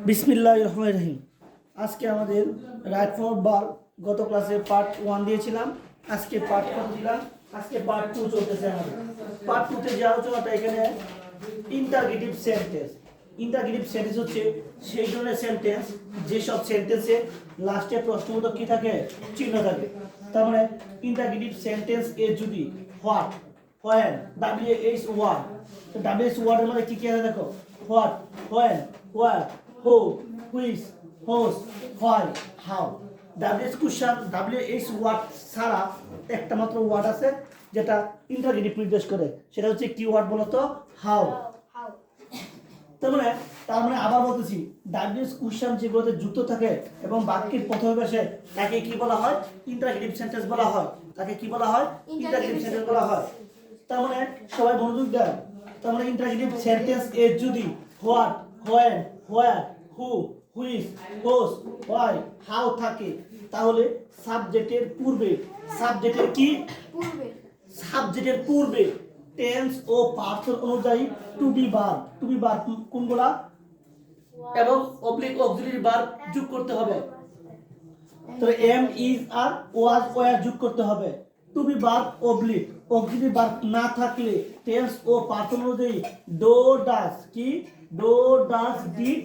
বিসমিল্লাহির রহমানির রহিম। আজকে আমাদের রাইট ফর বার গত ক্লাসে পার্ট 1 দিয়েছিলাম, আজকে পার্ট কত দিলাম? আজকে পার্ট 2 চলতেছে আমাদের। পার্ট 2 তে যে আলোচনাটা এখানে ইন্টারগেটিভ সেন্টেন্স। ইন্টারগেটিভ সেন্টেন্স হচ্ছে সেই ধরনের সেন্টেন্স যেসব সেন্টেন্সে লাস্টে প্রশ্নবোধক কি থাকে, চিহ্ন থাকে। তার মানে ইন্টারগেটিভ সেন্টেন্স এ যদি হোয়াট, হোয়েন, WH ওয়ার্ড, তো WH ওয়ার্ডের মধ্যে কি কি আছে দেখো, what, when, where, who, which, whose, why, how। WH question, WH word ছাড়া একটা মাত্র ওয়ার্ড আছে যেটা ইন্টারগেটিভ নির্দেশ করে, সেটা হচ্ছে কি ওয়ার্ড বলো তো? হাউ। তার মানে আবার বলতেছি, WH কোশ্চেন যেগুলোতে যুক্ত থাকে এবং বাক্যের প্রথমে বসে তাকে কি বলা হয়? ইন্টারগেটিভ সেন্টেন্স বলা হয়। তাকে কি বলা হয়? ইন্টারগেটিভ সেন্টেন্স বলা হয়। তার মানে সবাই মনোযোগ দেন। তার মানে ইন্টারগেটিভ সেন্টেন্স এর যদি what, when, where, who, which, whose, why, how থাকে, তাহলে সাবজেক্টের পূর্বে, সাবজেক্টের কি পূর্বে, সাবজেক্টের পূর্বে টেন্স ও পার্সন অনুযায়ী টু বি ভার্ব কোনগুলা এবং অবলিক অক্সিলারি ভার্ব যোগ করতে হবে। তো am, is are was, were যোগ করতে হবে। To be verb oblique auxiliary verb না থাকলে টেন্স ও পার্সন অনুযায়ী ডো, ডাজ, কি ডো, ডাজ, ডিড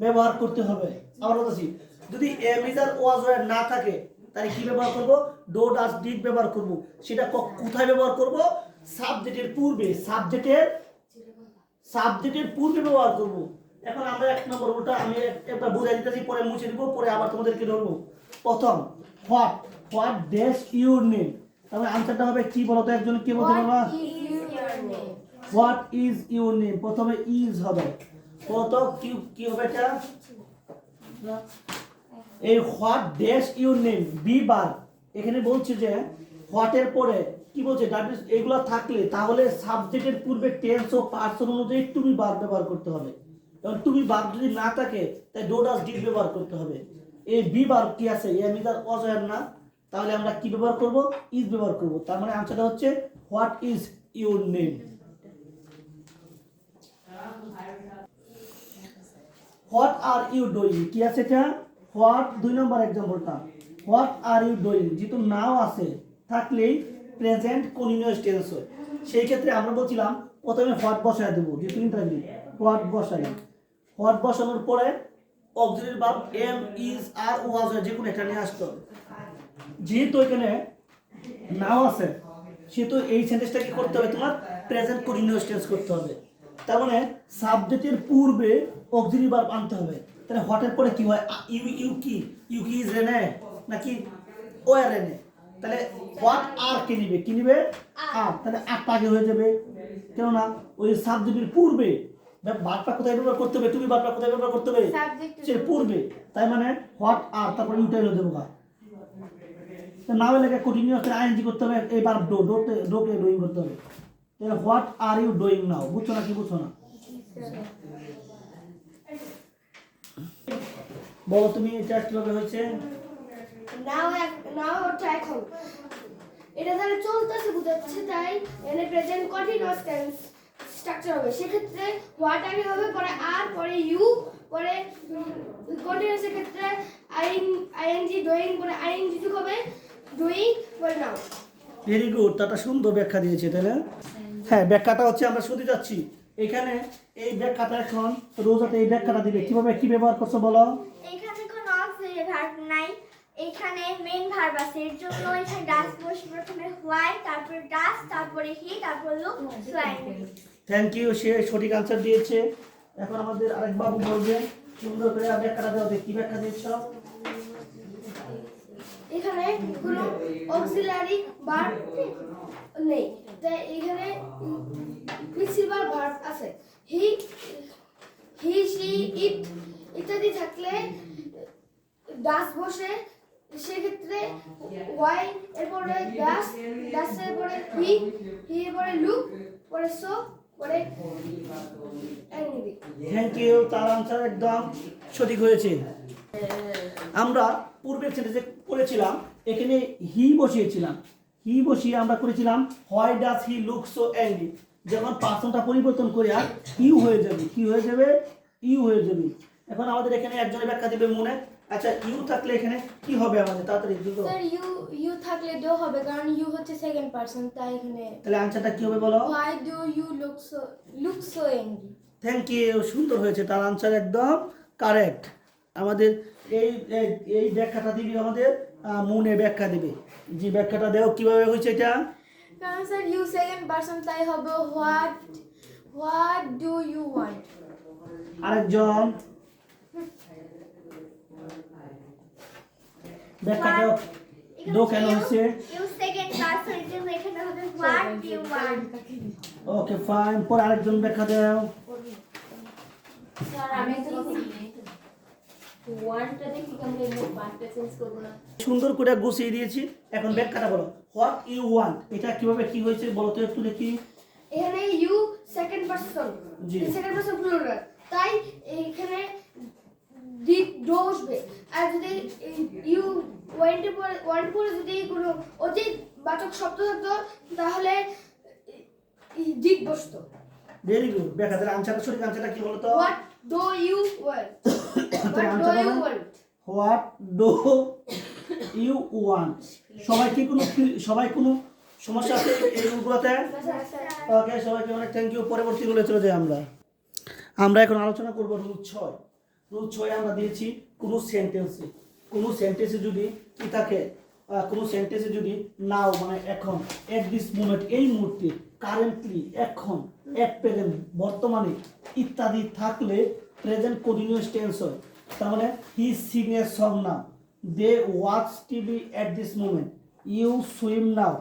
ব্যবহার করতে হবে। আবার বলছি, যদি M, is are was, were না থাকে তাহলে কি ব্যবহার করব? ডো, ডাজ, ডিড ব্যবহার করব। সেটা কোথায় ব্যবহার করব? সাবজেক্টের পূর্বে, সাবজেক্টের পূর্বে ব্যবহার করব। এখন আমরা এক নম্বর ওটা আমি একবার বুঝাই দিতেছি, পরে মুছে দিব, পরে আবার তোমাদেরকে ধরবো। প্রথম what, what dash your name. তাহলে আনসারটা হবে কি বলো তো, একজন কি বলতে পারবা? হোয়াট ইজ ইউর নেম, প্রথমে ইজ হবে। কত কি হবে এটা? এই what dash your name be verb, এখানে বলছে যে হোয়াট এর পরে কি বলছে? ডাব্লিউ এগুলো থাকলে তাহলে সাবজেক্টের পূর্বে টেন্স ও পার্সন অনুযায়ী টু বি ভার্ব ব্যবহার করতে হবে। এবং টু বি ভার্ব যদি না থাকে তাই ডো, ডাজ, ডিড ব্যবহার করতে হবে। এই বি ভার্ব কি আছে? Am, is are was, were না, তাহলে আমরা কি ব্যবহার করব? ইজ ব্যবহার করব। তার মানে আনসারটা হচ্ছে what is your name. What are you doing, কি আছে এটা? হোয়াট, 2 নম্বর एग्जांपलটা, হোয়াট আর ইউ ডুইং যেহেতু নাও আছে থাকলেই প্রেজেন্ট কন্টিনিউয়াস টেন্স হয়। সেই ক্ষেত্রে আমরা বলছিলাম প্রথমে হোয়াট বসায় দেব, যেহেতু ইন্টারভিউ হোয়াট বসাই, হোয়াট বসানোর পরে auxiliary verb am, is are ওয়াজ যে কোনো একটা নিয়ে আসতে হবে। যেহেতু এখানে নাও আছে সেহেতু এই সেন্টেন্সটা কি করতে হবে? তোমার প্রেজেন্ট কন্টিনিউয়াস টেন্স করতে হবে। তার মানে সাবজেক্টের পূর্বে অক্সিলারি ভার্ব আনতে হবে। তাহলে হোয়াটের পরে কি হয়? ইউ কি ইজ রেনে নাকি ওয়ার রেনে? তাহলে হোয়াট আর কে নিবে? কি নিবে? আর। তাহলে আরটা আগে হয়ে যাবে, কেননা ওই সাবজেক্টের পূর্বে ভার্বটা কোথায় ব্যবহার করতে হবে? তুমি ভার্বটা কোথায় ব্যবহার করতে হবে? সাবজেক্টের পূর্বে। তাই মানে হোয়াট আর, তারপর ইউটা হয়ে দেবো। নাও লেগে কন্টিনিউয়াস আইএনজি করতে হবে, এই ভার্ব ডোকে ডুইং করতে হবে। তাহলে what are you doing now, বুঝছো না কি বুঝছো না? বলো তুমি এটা কিভাবে হয়েছে? নাও ওটা এখন এটা দ্বারা চলতেছে বুঝাচ্ছে, তাই এখানে প্রেজেন্ট কন্টিনিউয়াস টেন্স স্ট্রাকচার হবে। সেক্ষেত্রে হোয়াট আগে হবে, পরে আর, পরে ইউ, পরে কন্টিনিউয়াস এর ক্ষেত্রে আইএনজি ডুইং, পরে আইএনজি যোগ হবে ডুইং, পরে নাও। ভেরি গুড, তাটা সুন্দর ব্যাখ্যা দিয়েছে, তাই না? হ্যাঁ, ব্যাখ্যাটা হচ্ছে আমরা শুনতে যাচ্ছি। এখানে এই ব্যাখ্যাটা এখন রোজাতে এই ব্যাখ্যাটা দিবে, কিভাবে কি ব্যবহার করছো বলো? এখানে কোনো অক্সিলারি ভার্ব নাই, এখানে মেইন ভার্ব আছে, এর জন্য এখানে ডাস বসে, প্রথমে হোয়াই, তারপর ডাস, তারপরে হি, তারপর লুক, ফ্লাই। থ্যাংক ইউ, সে সঠিক আনসার দিয়েছে। এখন আমাদের আরেক বাবু বলবে সুন্দর করে ব্যাখ্যাটা দাও, কি ব্যাখ্যা দিয়েছো? এখানে কোনো অক্সিলারি ভার্ব নেই, তাই এখানে প্রিন্সিপাল ভার্ব আছে। হি, শি, ইট ইত্যাদি থাকলে ডাস বসে, সেক্ষেত্রে ওয়াই এরপরে ডাস, ডাসের পরে হি, এর পরে লুক, পরে সো, পরে এনিবি। থ্যাংক ইউ, তার আনসার একদম সঠিক হয়েছে। আমরা পূর্বের সেন্টেন্সে পড়েছিলাম, এখানে হি বসিয়েছিলাম, হি বসিয়ে আমরা করেছিলাম why does he look so angry. যখন পার্সনটা পরিবর্তন করে আর ইউ হয়ে যাবে, কি হয়ে যাবে? ইউ হয়ে যাবে। এখন আমাদের এখানে একজনের ব্যাখ্যা দিবে মনে। আচ্ছা ইউ থাকলে এখানে কি হবে আমাদের তাড়াতাড়ি দ্রুত। স্যার ইউ থাকলে ডো হবে কারণ ইউ হচ্ছে সেকেন্ড পারসন তাই এখানে তাহলে আনসারটা কি হবে বলো। why do you look so angry? Thank you, সুন্দর হয়েছে, তার আনসার একদম কারেক্ট। আমাদের এই এই- এই ব্যাখ্যাটা দিবি আমাদের মনে ব্যাখ্যা দিবে। যে ব্যাখ্যাটা দেও কিভাবে হয়েছে এটা। কারণ স্যার ইউ সেকেন্ড পারসন তাই হবে what do you want? আরেকজন ব্যাখ্যা দাও, দো কেন হয়েছে। ইউ সেকেন্ড পারসন এর জন্য এখানে হবে what do you want. Okay fine, পর আরেকজন ব্যাখ্যা দাও। স্যার আমি তো ওয়ানটা দেখি কেন পাঁচটা চেঞ্জ করব না। সুন্দর করে গুছিয়ে দিয়েছি, এখন ব্যাখ্যাটা বলো। হোয়াট ইউ ওয়ান্ট এটা কিভাবে কি হয়েছে বলো তো একটু দেখি। এখানে ইউ সেকেন্ড পারসন জি। সেকেন্ড পারসন প্লুরাল তাই এখানে ডি ডো আসবে। আর যদি ইউ ওয়ান্ট পরে যদি কোনো অতীত বাচক শব্দ থাকতো তাহলে ডিড বসতো। ভেরি গুড, ব্যাখ্যা তাহলে আনসারটা সঠিক আনসারটা কি বলো তো। What do you want? তাহলে হোয়াট ডু আনসারটা ইউ হবে want? What do you want. সবাই কোনো সমস্যা আছে এই রুলগুলোতে? ওকে, সবাইকে অনেক থ্যাংক ইউ। পরবর্তী রুলে চলে যাই আমরা এখন আলোচনা করব রুল 6। রুল 6 আমরা দিয়েছি কোনো সেন্টেন্সে যদি কি থাকে, কোনো সেন্টেন্সে যদি নাও মানে এখন, এট দিস মোমেন্ট এই মুহূর্তে, কারেন্টলি এখন, এট প্রেজেন্ট বর্তমানে ইত্যাদি থাকলে প্রেজেন্ট কন্টিনিউয়াস টেন্স হয়। তার মানে he sing a song now, they watch TV at this moment, you swim now,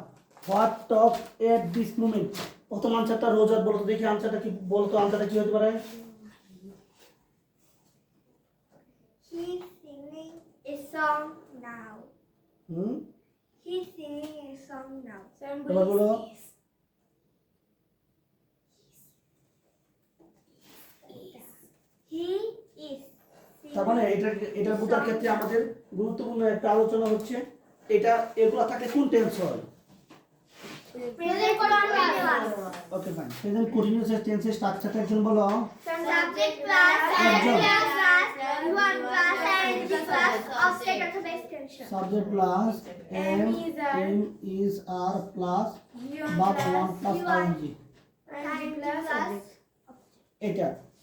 what talk at this moment. প্রথম আনসারটা রোজার বলতো, দেখি আনসারটা কি বলতো, আনসারটা কি হতে পারে। He's singing a song now. Hmm, He's singing a song now. Sir আমি এবার বলো। He is তার মানে এটা বোঝার ক্ষেত্রে আমাদের গুরুত্বপূর্ণ একটা আলোচনা হচ্ছে এটা, এগুলা থাকলে কোন টেন্স হয়। present continuous. Okay fine, present continuous টেন্সের স্ট্রাকচারটা একজন বলো। Subject plus Adjunct. one plus and the plus object of the extension. Subject plus am is are plus but one plus I N G. And plus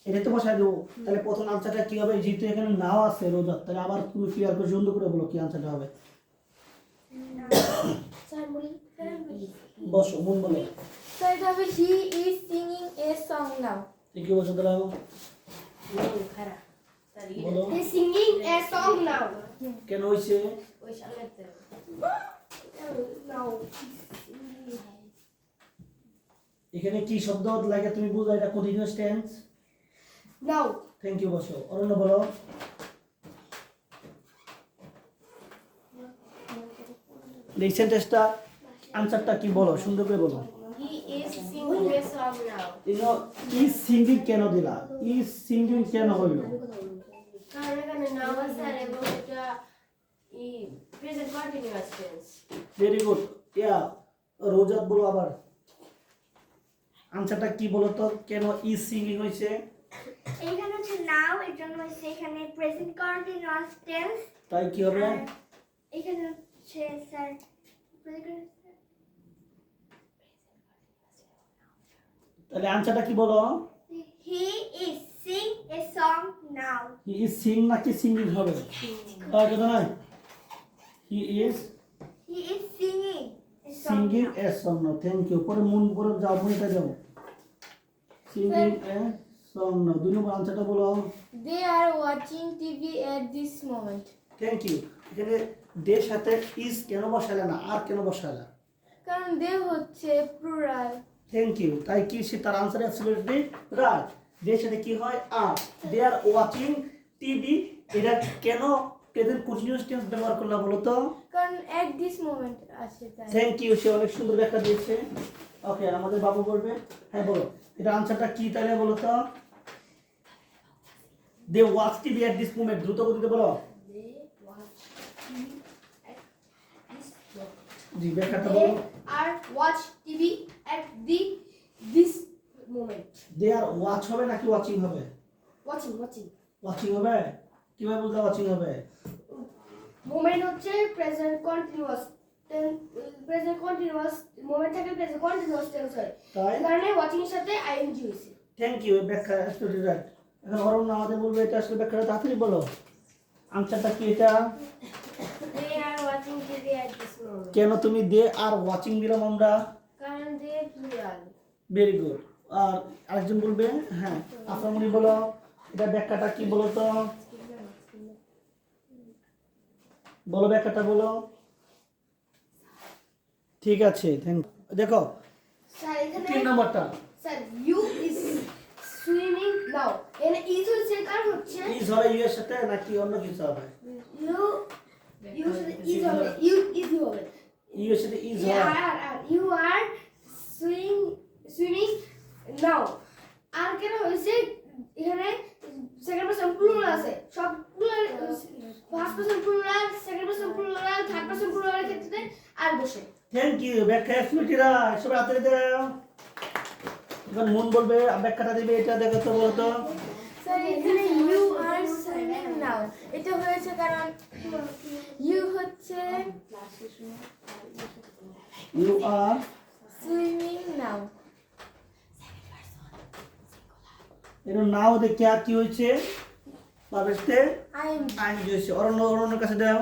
এটা তো বসাই দেবো। তাহলে প্রথম আনসারটা কি হবে, যেহেতু এখানে নাও আছে রোজা, তাহলে আবার তুমি ক্লিয়ার করে সুন্দর করে বলো কি আনসারটা হবে। স্যার বলি বসো, মন বলো। স্যার এটা হবে he is singing a song now. কি বলছো তাহলে খারাপ স্যার বলো। He singing a song now. কেন হইছে। ওই সামনেতে নাও এখানে কি শব্দ লাগে তুমি বুঝো, এটা continuous tense. Now thank you, বসো। অরণ্য বলো। এই সেন্টেন্সটা আনসারটা কি বলো, সুন্দর করে বলো। He is singing a song now. Is singing কেন দিলা, ইজ সিঙ্গিং কেন হইল। কারণ এখানে নাও আছে আর এবং এটা ই present continuous tense. Very good, yeah রোজাত বলো আবার আনসারটা কি বলো তো, কেন ইজ সিঙ্গিং হয়েছে। এখানে হচ্ছে নাও, এর জন্য হচ্ছে এখানে প্রেজেন্ট কন্টিনিউয়াস টেন্স। তাই কি হবে। এখানে হচ্ছে স্যার তাহলে আনসারটা কি বলো। He is sing a song now. He is sing নাকি সিঙ্গিং হবে। কথা নয়, he is singing singing a song now. Thank you. পরে মন করে যাও, মনটা যাও। Singing a song now. দুই নম্বর আনসারটা বলো। They are watching TV at this moment. Thank you. এখানে দের সাথে ইজ কেন বসালে না, আর কেন বসালে। কারণ দে হচ্ছে প্লুরাল। Thank you. তাই কি সে তার আনসার অ্যাবসলিউটলি রাইট। দের সাথে কি হয় আর। দে আর ওয়াচিং টিভি, এটা কেন প্রেজেন্ট কন্টিনিউয়াস টেন্স ব্যবহার করলা বলো তো। কারণ এট দিস মোমেন্ট আছে তাই। থ্যাংক ইউ, সে অনেক সুন্দর ব্যাখ্যা দিয়েছে। ওকে, আমাদের বাবু বলবে। হ্যাঁ বলো, এটা আনসারটা কি তাহলে বলো তো। They watch TV at this moment, দ্রুত গতিতে বলো। জি, ব্যাখ্যাটা বলো। Are watch TV at this moment. They are watch হবে নাকি ওয়াচিং হবে। ওয়াচিং ওয়াচিং হবে কিভাবে বুঝলে ওয়াচিং হবে মোমেন্ট হচ্ছে প্রেজেন্ট কন্টিনিউয়াস মোমেন্ট থাকে প্রেজেন্ট কন্টিনিউয়াস টেন্স হয় তাই এই কারণে ওয়াচিং এর সাথে আইএনজি হইছে থ্যাংক ইউ ব্যাখ্যা স্টুডেন্ট রাইট এখন অরণ্য আমাদের বলবে এটা আসলে ব্যাখ্যাটা তাড়াতাড়ি বলো আনসারটা কি এটা They are watching TV at this moment. কেন তুমি দে আর ওয়াচিং দিলাম আমরা কারণ they plural. ভেরি গুড আর আরেকজন বলবে হ্যাঁ আফরামনি বলো এটা ব্যাখ্যাটা কি বলো তো বলো ব্যাখ্যাটা বলো ঠিক আছে থ্যাংক দেখো স্যার এখানে 3 নম্বরটা স্যার ইউ ইজ সুইমিং নাও এখানে ইজ হচ্ছে কারণ হচ্ছে ইজ হবে ইউ এর সাথে নাকি অন্য কিছু হবে ইউ সাথে ইজ হবে ইউ ইজ হবে ইউ এর সাথে ইজ হবে ইউ আর সুইমিং নাও আর কেন হয়েছে এখানে সেকেন্ড পারসন প্লুরাল আছে সব plural first person plural second person plural third person প্লুরালের ক্ষেত্রে আর বসে থ্যাংক ইউ ব্যাখ্যা এক্সপ্লিটিরা সবাই হাতে দাও এখন মন বলবে ব্যাখ্যাটা দিবে এটা দেখো তো বলো তো স্যার এখানে ইউ আর সুইমিং নাও এটা হয়েছে কারণ ইউ হচ্ছে ইউ আর সুইমিং নাও এর নাও দেখে আর কি হয়েছে পারবেশতে আইএনজি আইন হয়েছে অরণ্যর কাছে দাও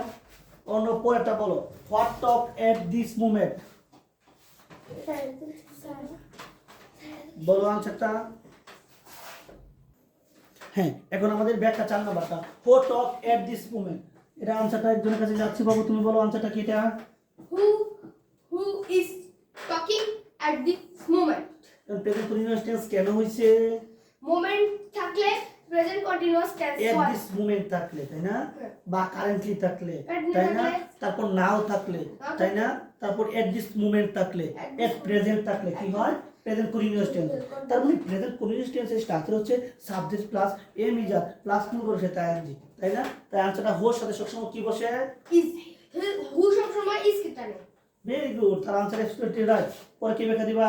অন্য পরেরটা বলো what talk at this moment বলো আনসারটা হ্যাঁ এখন আমাদের ব্যাখ্যা 4 নাম্বারটা what talk at this moment এটা আনসারটা একজনের কাছে যাচ্ছি বাবু তুমি বলো আনসারটা কি এটা who is talking at this moment present continuous tense কেন হইছে মোমেন্ট থাকলে প্রেজেন্ট কন্টিনিউয়াস টেন্স এট হয় দিস মোমেন্ট থাকলে তাই না বা কারেন্টলি থাকলে Currently তাই না থাকলে, তারপর নাও থাকলে তাই না তারপর এট দিস মোমেন্ট থাকলে এট প্রেজেন্ট থাকলে কি হয় প্রেজেন্ট কন্টিনিউয়াস টেন্স তার মানে প্রেজেন্ট কন্টিনিউয়াস টেন্সের স্ট্রাকচার হচ্ছে subject plus am is are plus two বসে তাই এনজি তাই না তাই আনসারটা হোর সাথে সবসময় কি বসে is who সব সময় is কে টানে ভেরি গুড তার আনসার এক্সপ্লিটলি রাইট পরে কি ব্যাখ্যা দিবা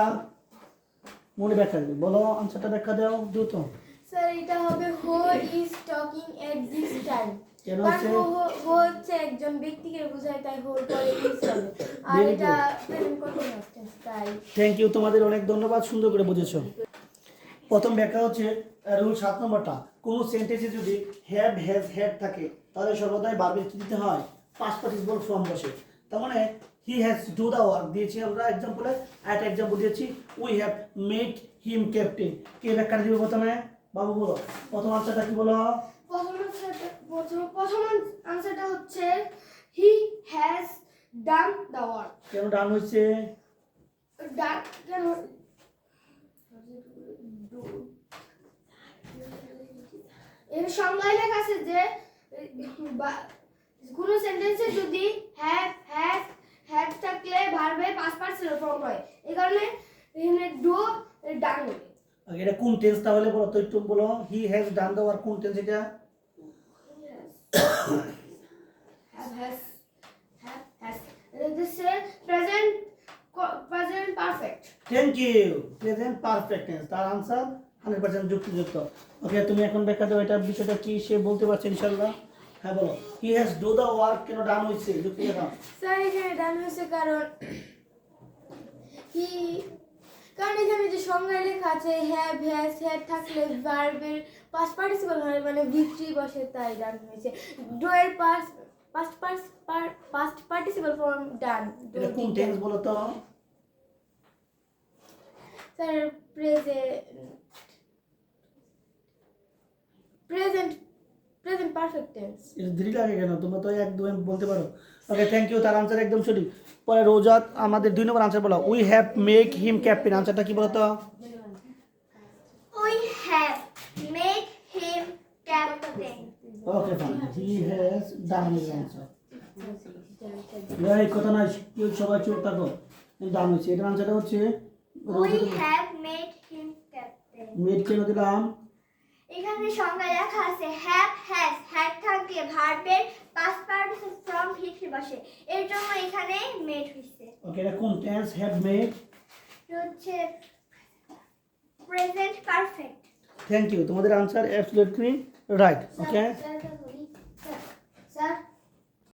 মনে ব্যাখ্যা দিবে বলো আনসারটা ব্যাখ্যা দাও দ্রুত স্যার এটা হবে who is talking at this time কেন কারণ হচ্ছে হু হচ্ছে একজন ব্যক্তিকে বোঝায় তাই হোর পরে ইজ হবে আর Very এটা প্রেজেন্ট কন্টিনিউয়াস টেন্স তাই থ্যাংক ইউ তোমাদের অনেক ধন্যবাদ সুন্দর করে বুঝেছো প্রথম ব্যাখ্যা হচ্ছে রুল 7 নম্বরটা কোন সেন্টেন্সে যদি হ্যাভ হ্যাজ হ্যাড থাকে তাহলে সর্বদাই ভার্বের কি দিতে হয় পাস্ট পার্টিসিপল ফর্ম বসে তার মানে he has do the work দিয়েছি আমরা एग्जांपल একটা एग्जांपल দিয়েছি we have made him captain কে ব্যাখ্যা দিবে প্রথমে বাবু বলো প্রথম আনসারটা কি বলো প্রথম আনসারটা হচ্ছে হি হ্যাজ ডান দ্য ওয়ার্ক কেন ডান হইছে কেন এর সংজ্ঞায় লেখা আছে যে কোন সেন্টেন্সে যদি হ্যাভ হ্যাজ হ্যাড থাকলে ভার্বের পাস্ট পার্সিকুলার ফর্ম হয় এই কারণে এখানে ডু ডান হবে আগে এটা কোন টেন্স তাহলে বলো তো একটু বলো he has done the work কোন টেন্স এটা has this is present perfect thank you present perfect tense তার আনসার 100% যুক্তিযুক্ত ওকে তুমি এখন ব্যাখ্যা দাও এটা বিষয়টা কি সে বলতে পারছে ইনশাআল্লাহ হ্যাঁ বলো he has do the work কেন ডান হইছে যুক্তি দাও স্যার এখানে ডান হয়েছে কারণ এখানে যে সংজ্ঞায় লেখা আছে হ্যাভ হ্যাজ হ্যাড থাকলে ভার্বের পাস্ট পার্টিসিপল হয় মানে ভিত্রি বসে তাই ডান হয়েছে ডু এর পাস্ট পার্টিসিপল ফর্ম ডান এটা কোন টেন্স বলো তো স্যার প্রেজেন্ট পারফেক্ট টেন্স এটা দেরি লাগে কেন তোমরা তো এক দুই বলতে পারো ওকে থ্যাংক ইউ তার আনসার একদম সঠিক পরে রোজাত আমাদের 2 নম্বর আনসার বলো we have make him captain আনসারটা কি বলো তো we have made him captain okay fine he has done his answer এই কথা নাই কেউ সবাই চুপ থাকো ডান হয়েছে এটা আনসারটা হচ্ছে we have made him captain made কেন দিলাম এখানে সংজ্ঞায় লেখা আছে হ্যাভ হ্যাজ হ্যাড থাকলে ভার্বের পাস্ট পার্টিসিপল ফর্ম ভিত্রি বসে এর জন্য এখানে মেড হইছে ওকে এটা কোন টেন্স হ্যাভ মেড হচ্ছে প্রেজেন্ট পারফেক্ট থ্যাংক ইউ তোমাদের answer absolutely right okay sir